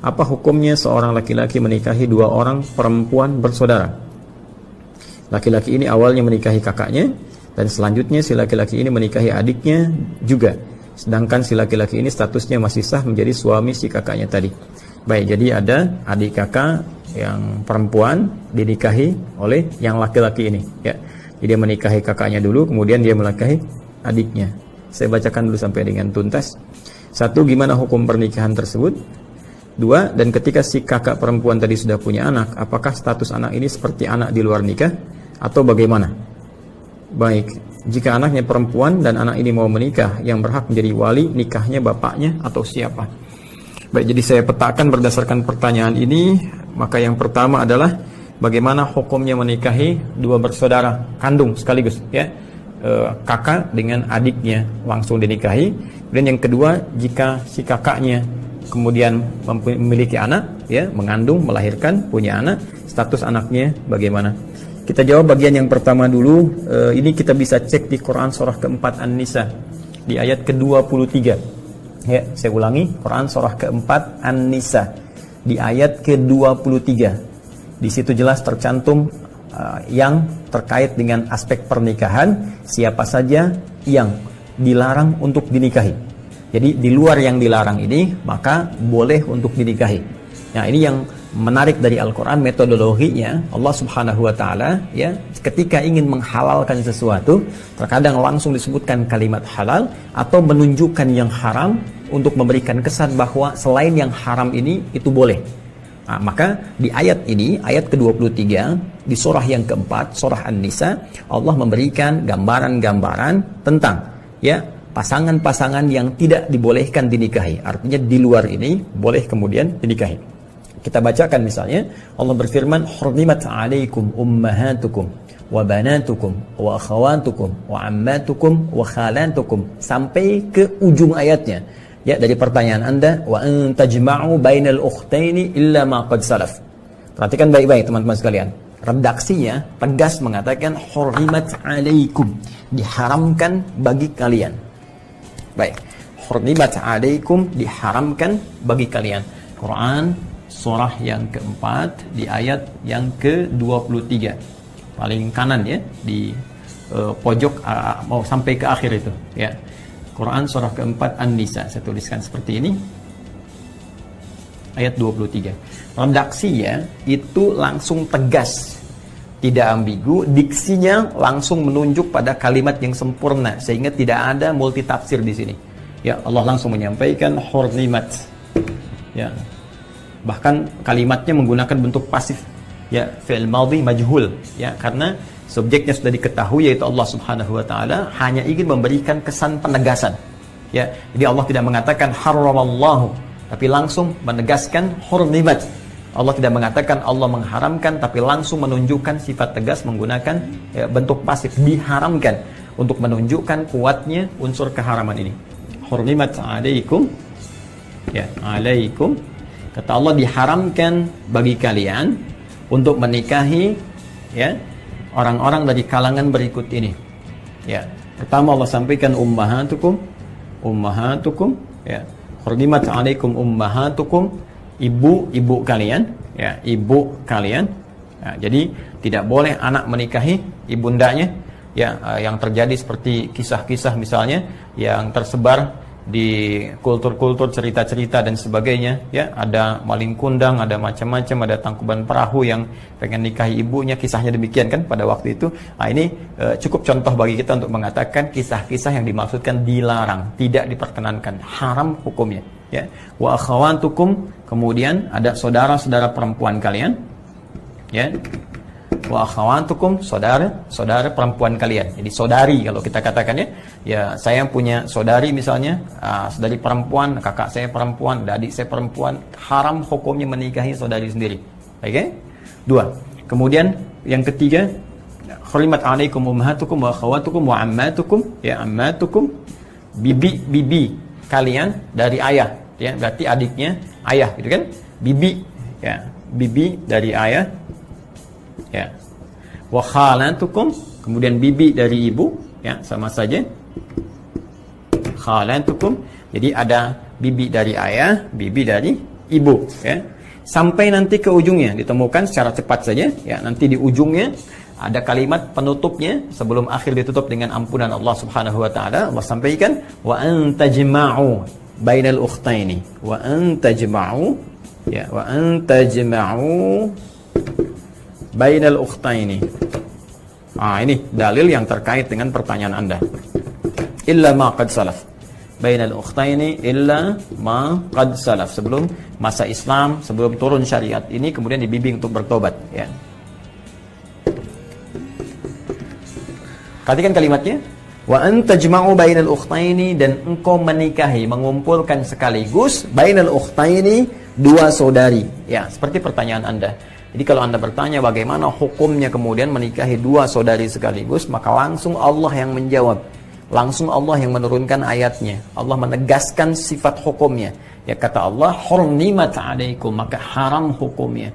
Apa hukumnya seorang laki-laki menikahi dua orang perempuan bersaudara? Laki-laki ini awalnya menikahi kakaknya, dan selanjutnya si laki-laki ini menikahi adiknya juga. Sedangkan si laki-laki ini statusnya masih sah menjadi suami si kakaknya tadi. Baik, jadi ada adik kakak yang perempuan dinikahi oleh yang laki-laki ini, ya. Jadi dia menikahi kakaknya dulu, kemudian dia menikahi adiknya. Saya bacakan dulu sampai dengan tuntas. 1. Gimana hukum pernikahan tersebut? 2. Dan ketika si kakak perempuan tadi sudah punya anak, apakah status anak ini seperti anak di luar nikah atau bagaimana? Baik, jika anaknya perempuan dan anak ini mau menikah, yang berhak menjadi wali nikahnya bapaknya atau siapa? Baik, jadi saya petakan berdasarkan pertanyaan ini. Maka yang pertama adalah bagaimana hukumnya menikahi dua bersaudara kandung sekaligus, ya. Kakak dengan adiknya langsung dinikahi. Dan yang kedua, jika si kakaknya kemudian memiliki anak, ya, mengandung, melahirkan, punya anak, status anaknya bagaimana? Kita jawab bagian yang pertama dulu. Ini kita bisa cek di Quran surah keempat An-Nisa di ayat ke-23. Ya, saya ulangi, Quran surah keempat An-Nisa di ayat ke-23. Di situ jelas tercantum yang terkait dengan aspek pernikahan, siapa saja yang dilarang untuk dinikahi. Jadi di luar yang dilarang ini, maka boleh untuk dinikahi. Nah, ini yang menarik dari Al-Quran, metodologinya. Allah Subhanahu wa Ta'ala, ya, ketika ingin menghalalkan sesuatu, terkadang langsung disebutkan kalimat halal atau menunjukkan yang haram untuk memberikan kesan bahwa selain yang haram ini itu boleh. Nah, maka di ayat ini, ayat ke-23 di surah yang keempat, surah An-Nisa, Allah memberikan gambaran-gambaran tentang, ya, pasangan-pasangan yang tidak dibolehkan dinikahi. Artinya di luar ini boleh kemudian dinikahi. Kita bacakan misalnya, Allah berfirman, "Hurrimat 'alaikum ummahatukum wa banatukum wa akhawatukum wa ammatukum wa khalatukum," sampai ke ujung ayatnya. Ya, dari pertanyaan Anda, "Wa an tajma'u bainal ukhtaini illa ma qad salaf." Perhatikan baik-baik teman-teman sekalian. Redaksinya tegas mengatakan hurrimat 'alaikum, diharamkan bagi kalian. Baik, hurrimat 'alaikum, diharamkan bagi kalian. Quran surah yang keempat di ayat yang ke-23, paling kanan, ya, di pojok mau sampai ke akhir itu, ya. Quran surah keempat An-Nisa, saya tuliskan seperti ini, ayat 23. Redaksinya itu langsung tegas, tidak ambigu, diksinya langsung menunjuk pada kalimat yang sempurna, sehingga tidak ada multitafsir di sini. Ya, Allah langsung menyampaikan hurrimat. Ya. Bahkan kalimatnya menggunakan bentuk pasif, ya, fi'il madhi majhul, ya, karena subjeknya sudah diketahui, yaitu Allah Subhanahu wa Ta'ala, hanya ingin memberikan kesan penegasan. Ya, jadi Allah tidak mengatakan haramallahu, tapi langsung menegaskan hurrimat. Allah tidak mengatakan Allah mengharamkan, tapi langsung menunjukkan sifat tegas menggunakan, ya, bentuk pasif, diharamkan, untuk menunjukkan kuatnya unsur keharaman ini. Hurrimat 'alaikum, ya, 'alaikum, kata Allah, diharamkan bagi kalian untuk menikahi, ya, orang-orang dari kalangan berikut ini. Ya, pertama Allah sampaikan ummahatukum, ya, hurrimat 'alaikum ummahatukum, ibu-ibu kalian, ya, ibu kalian. Ya, jadi tidak boleh anak menikahi ibundanya, ya, yang terjadi seperti kisah-kisah misalnya yang tersebar di kultur-kultur, cerita-cerita dan sebagainya, ya, ada maling kundang, ada macam-macam, ada tangkuban perahu yang pengen nikahi ibunya, kisahnya demikian kan pada waktu itu. Nah, ini cukup contoh bagi kita untuk mengatakan kisah-kisah yang dimaksudkan dilarang, tidak diperkenankan, haram hukumnya, ya. Wa akhawatukum, kemudian ada saudara-saudara perempuan kalian, ya. Wa akhawatukum, saudara perempuan kalian. Jadi saudari kalau kita katakan, ya. Ya, saya punya saudari misalnya, saudari perempuan, kakak saya perempuan, adik saya perempuan, haram hukumnya menikahi saudari sendiri. Oke? Okay? 2. Kemudian yang ketiga, hurrimat 'alaikum ummahatukum wa akhawatukum wa ammatukum, ya, ammatukum, bibi kalian dari ayah, ya, berarti adiknya ayah, gitu kan? Bibi, ya, bibi dari ayah, ya. Wa khalatukum, kemudian bibi dari ibu, ya, sama saja. Khalatukum, jadi ada bibi dari ayah, bibi dari ibu, ya. Sampai nanti ke ujungnya ditemukan secara cepat saja, ya. Nanti di ujungnya ada kalimat penutupnya sebelum akhir ditutup dengan ampunan Allah Subhanahu wa taala. Allah sampaikan wa antajma'u bainal ukhtaini wa antajma'u, ya, wa antajma'u bainal ukhtaini. Ini dalil yang terkait dengan pertanyaan Anda. Illa ma qad salaf. Bainal ukhtaini illa ma qad salaf. Sebelum masa Islam, sebelum turun syariat ini kemudian dibimbing untuk bertobat, ya. Perhatikan kalimatnya. Wa antajma'u bainal ukhtaini, dan engkau menikahi, mengumpulkan sekaligus bainal ukhtaini, dua saudari. Ya, seperti pertanyaan Anda. Jadi kalau Anda bertanya bagaimana hukumnya kemudian menikahi dua saudari sekaligus, maka langsung Allah yang menjawab. Langsung Allah yang menurunkan ayatnya. Allah menegaskan sifat hukumnya. Ya, kata Allah, hurrimat 'alaikum, maka haram hukumnya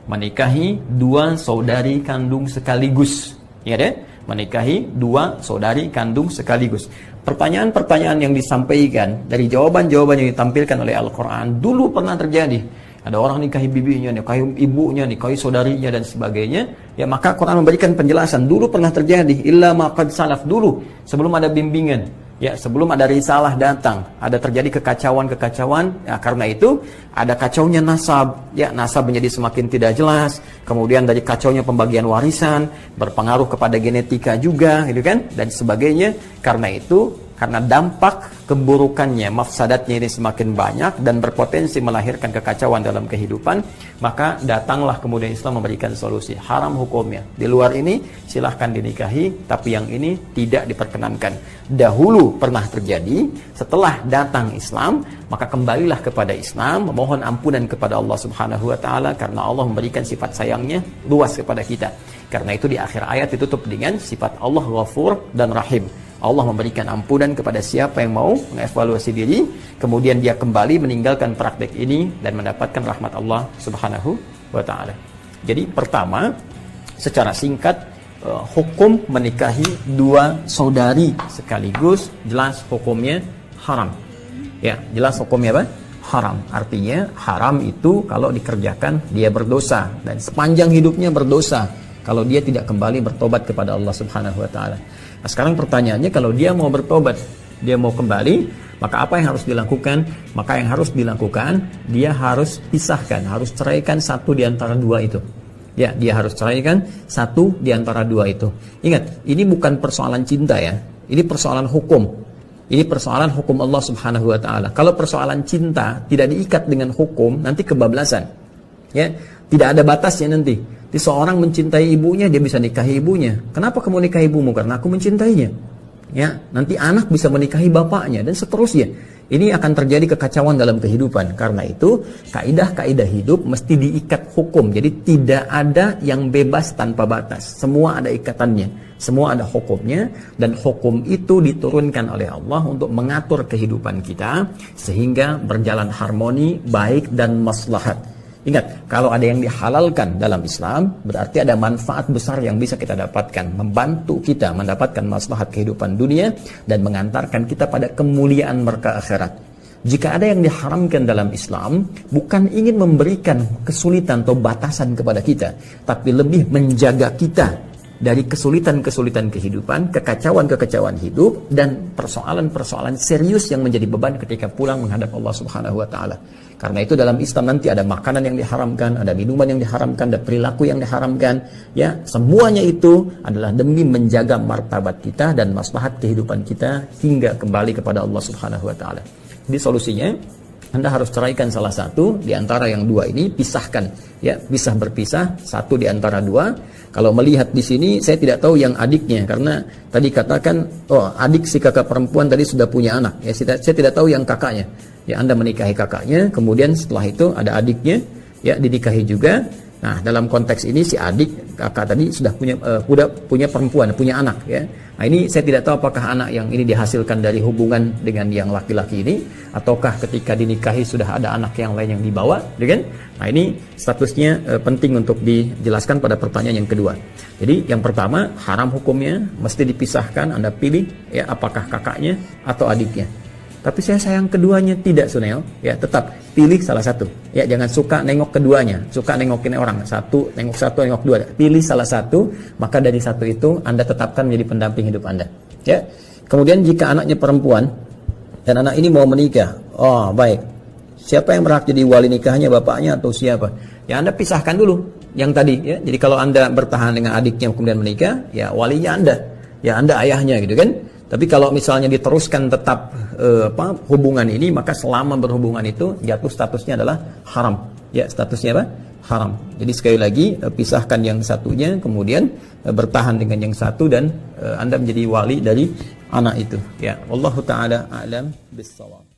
menikahi dua saudari kandung sekaligus. Ya deh, menikahi dua saudari kandung sekaligus. Pertanyaan-pertanyaan yang disampaikan dari jawaban-jawaban yang ditampilkan oleh Al-Quran dulu pernah terjadi. Ada orang nikahi bibinya, nikahi ibunya, nikahi saudarinya dan sebagainya. Ya, maka Quran memberikan penjelasan. Dulu pernah terjadi. Illa ma qad salaf, dulu sebelum ada bimbingan. Ya, sebelum ada risalah datang, ada terjadi kekacauan-kekacauan. Ya, karena itu ada kacaunya nasab. Ya, nasab menjadi semakin tidak jelas. Kemudian dari kacaunya pembagian warisan, berpengaruh kepada genetika juga, gitu kan? Dan sebagainya. Karena itu, karena dampak keburukannya, mafsadatnya ini semakin banyak dan berpotensi melahirkan kekacauan dalam kehidupan, maka datanglah kemudian Islam memberikan solusi. Haram hukumnya. Di luar ini silahkan dinikahi, tapi yang ini tidak diperkenankan. Dahulu pernah terjadi, setelah datang Islam, maka kembalilah kepada Islam, memohon ampunan kepada Allah Subhanahu wa taala, karena Allah memberikan sifat sayangnya luas kepada kita. Karena itu di akhir ayat ditutup dengan sifat Allah Ghafur dan Rahim. Allah memberikan ampunan kepada siapa yang mau mengevaluasi diri, kemudian dia kembali meninggalkan praktek ini dan mendapatkan rahmat Allah Subhanahu wa taala. Jadi pertama, secara singkat, hukum menikahi dua saudari sekaligus jelas hukumnya haram. Ya, jelas hukumnya apa? Haram. Artinya haram itu kalau dikerjakan dia berdosa, dan sepanjang hidupnya berdosa kalau dia tidak kembali bertobat kepada Allah Subhanahu wa taala. Nah, sekarang pertanyaannya, kalau dia mau bertobat, dia mau kembali, maka apa yang harus dilakukan? Maka yang harus dilakukan, dia harus pisahkan, harus ceraikan satu di antara dua itu. Ya, dia harus ceraikan satu di antara dua itu. Ingat, ini bukan persoalan cinta ya. Ini persoalan hukum. Ini persoalan hukum Allah Subhanahu wa taala. Kalau persoalan cinta tidak diikat dengan hukum, nanti kebablasan. Ya, tidak ada batasnya nanti. Jadi seorang mencintai ibunya, dia bisa nikahi ibunya. Kenapa kamu nikahi ibumu? Karena aku mencintainya. Ya, nanti anak bisa menikahi bapaknya dan seterusnya. Ini akan terjadi kekacauan dalam kehidupan. Karena itu, kaidah-kaidah hidup mesti diikat hukum. Jadi tidak ada yang bebas tanpa batas. Semua ada ikatannya. Semua ada hukumnya, dan hukum itu diturunkan oleh Allah untuk mengatur kehidupan kita sehingga berjalan harmoni, baik dan maslahat. Ingat, kalau ada yang dihalalkan dalam Islam, berarti ada manfaat besar yang bisa kita dapatkan, membantu kita mendapatkan maslahat kehidupan dunia dan mengantarkan kita pada kemuliaan merka akhirat. Jika ada yang diharamkan dalam Islam, bukan ingin memberikan kesulitan atau batasan kepada kita, tapi lebih menjaga kita dari kesulitan-kesulitan kehidupan, kekacauan-kekacauan hidup, dan persoalan-persoalan serius yang menjadi beban ketika pulang menghadap Allah Subhanahu wa taala. Karena itu dalam Islam nanti ada makanan yang diharamkan, ada minuman yang diharamkan, ada perilaku yang diharamkan. Ya, semuanya itu adalah demi menjaga martabat kita dan maslahat kehidupan kita hingga kembali kepada Allah Subhanahu wa taala. Jadi solusinya, Anda harus ceraikan salah satu di antara yang dua ini, pisahkan. Ya, bisa berpisah satu di antara dua. Kalau melihat di sini, saya tidak tahu yang adiknya, karena tadi katakan, adik si kakak perempuan tadi sudah punya anak. Ya, saya tidak tahu yang kakaknya. Ya, Anda menikahi kakaknya, kemudian setelah itu ada adiknya, ya, dinikahi juga. Nah, dalam konteks ini si adik kakak tadi sudah punya perempuan, punya anak, ya. Nah, ini saya tidak tahu apakah anak yang ini dihasilkan dari hubungan dengan yang laki-laki ini, ataukah ketika dinikahi sudah ada anak yang lain yang dibawa, kan? Nah, ini statusnya penting untuk dijelaskan pada pertanyaan yang kedua. Jadi yang pertama, haram hukumnya, mesti dipisahkan. Anda pilih ya, apakah kakaknya atau adiknya. tapi saya sayang keduanya, tidak Sunel, ya tetap pilih salah satu. Ya, jangan suka nengok keduanya, suka nengokin orang, satu, nengok dua. Pilih salah satu, maka dari satu itu Anda tetapkan menjadi pendamping hidup Anda. Ya. Kemudian jika anaknya perempuan dan anak ini mau menikah, oh baik, siapa yang berhak jadi wali nikahnya, bapaknya atau siapa? Ya Anda pisahkan dulu yang tadi. Ya. Jadi kalau Anda bertahan dengan adiknya kemudian menikah, ya walinya Anda, ya Anda ayahnya gitu kan. Tapi kalau misalnya diteruskan tetap hubungan ini, maka selama berhubungan itu jatuh statusnya adalah haram. Ya, statusnya apa? Haram. Jadi sekali lagi pisahkan yang satunya, kemudian bertahan dengan yang satu dan Anda menjadi wali dari anak itu. Ya, wallahu taala a'lam bis-shawab.